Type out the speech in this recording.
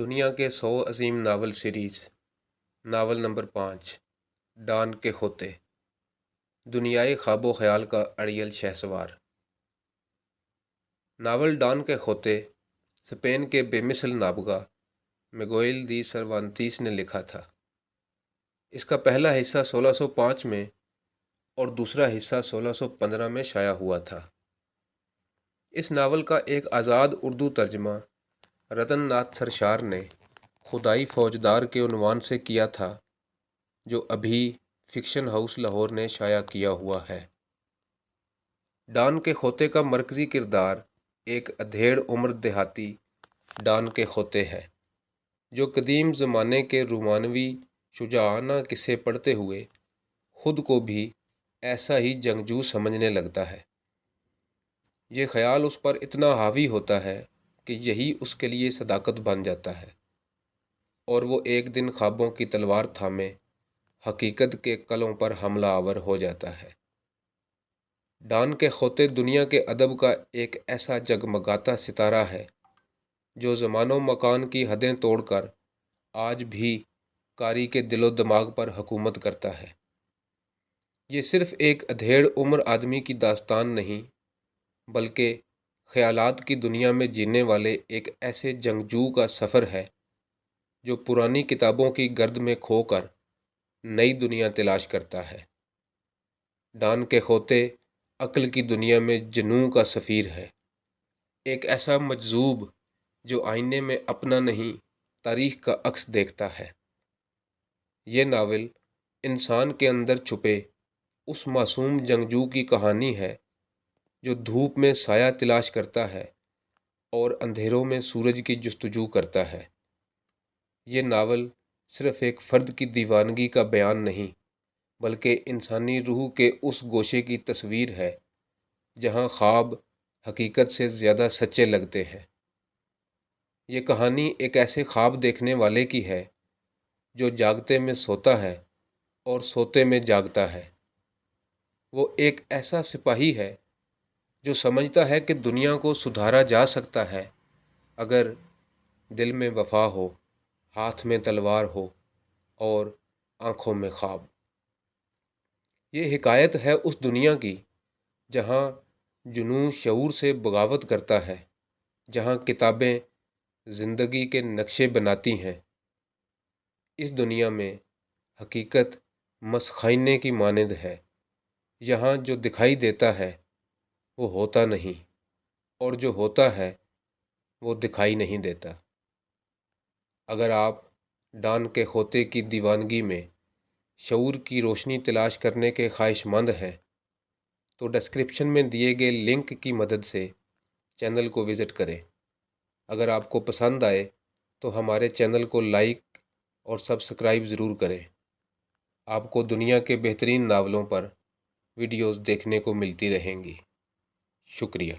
دنیا کے 100 عظیم novel series novel number 5 Don Quixote دنیائے خواب و خیال کا اڑیل شہسوار۔ ناول ڈان کیخوتے اسپین کے بے مثل نابغہ میگوئل دی سروانتیس نے لکھا تھا۔ اس کا پہلا حصہ 1605 میں اور دوسرا حصہ 1615 میں شائع ہوا تھا۔ اس ناول کا ایک آزاد اردو ترجمہ رتن ناتھ سرشار نے خدائی فوجدار کے عنوان سے کیا تھا، جو ابھی فکشن ہاؤس لاہور نے شائع کیا ہوا ہے۔ ڈان کیخوتے کا مرکزی کردار ایک ادھیڑ عمر دیہاتی ڈان کیخوتے ہے، جو قدیم زمانے کے رومانوی شجاعانہ قصے پڑھتے ہوئے خود کو بھی ایسا ہی جنگجو سمجھنے لگتا ہے۔ یہ خیال اس پر اتنا حاوی ہوتا ہے کہ یہی اس کے لیے صداقت بن جاتا ہے، اور وہ ایک دن خوابوں کی تلوار تھامے حقیقت کے قلعوں پر حملہ آور ہو جاتا ہے۔ ڈان کیخوتے دنیا کے ادب کا ایک ایسا جگمگاتا ستارہ ہے جو زمان و مکان کی حدیں توڑ کر آج بھی قاری کے دل و دماغ پر حکومت کرتا ہے۔ یہ صرف ایک ادھیڑ عمر آدمی کی داستان نہیں، بلکہ خیالات کی دنیا میں جینے والے ایک ایسے جنگجو کا سفر ہے جو پرانی کتابوں کی گرد میں کھو کر نئی دنیا تلاش کرتا ہے۔ ڈان کیخوتے عقل کی دنیا میں جنوں کا سفیر ہے، ایک ایسا مجذوب جو آئینے میں اپنا نہیں تاریخ کا عکس دیکھتا ہے۔ یہ ناول انسان کے اندر چھپے اس معصوم جنگجو کی کہانی ہے جو دھوپ میں سایہ تلاش کرتا ہے اور اندھیروں میں سورج کی جستجو کرتا ہے۔ یہ ناول صرف ایک فرد کی دیوانگی کا بیان نہیں، بلکہ انسانی روح کے اس گوشے کی تصویر ہے جہاں خواب حقیقت سے زیادہ سچے لگتے ہیں۔ یہ کہانی ایک ایسے خواب دیکھنے والے کی ہے جو جاگتے میں سوتا ہے اور سوتے میں جاگتا ہے۔ وہ ایک ایسا سپاہی ہے جو سمجھتا ہے کہ دنیا کو سدھارا جا سکتا ہے اگر دل میں وفا ہو، ہاتھ میں تلوار ہو اور آنکھوں میں خواب۔ یہ حکایت ہے اس دنیا کی جہاں جنوں شعور سے بغاوت کرتا ہے، جہاں کتابیں زندگی کے نقشے بناتی ہیں۔ اس دنیا میں حقیقت مسخائینے کی مانند ہے، یہاں جو دکھائی دیتا ہے وہ ہوتا نہیں، اور جو ہوتا ہے وہ دکھائی نہیں دیتا۔ اگر آپ ڈان کیخوتے کی دیوانگی میں شعور کی روشنی تلاش کرنے کے خواہش مند ہیں تو ڈسکرپشن میں دیے گئے لنک کی مدد سے چینل کو وزٹ کریں۔ اگر آپ کو پسند آئے تو ہمارے چینل کو لائک اور سبسکرائب ضرور کریں۔ آپ کو دنیا کے بہترین ناولوں پر ویڈیوز دیکھنے کو ملتی رہیں گی۔ شکریہ۔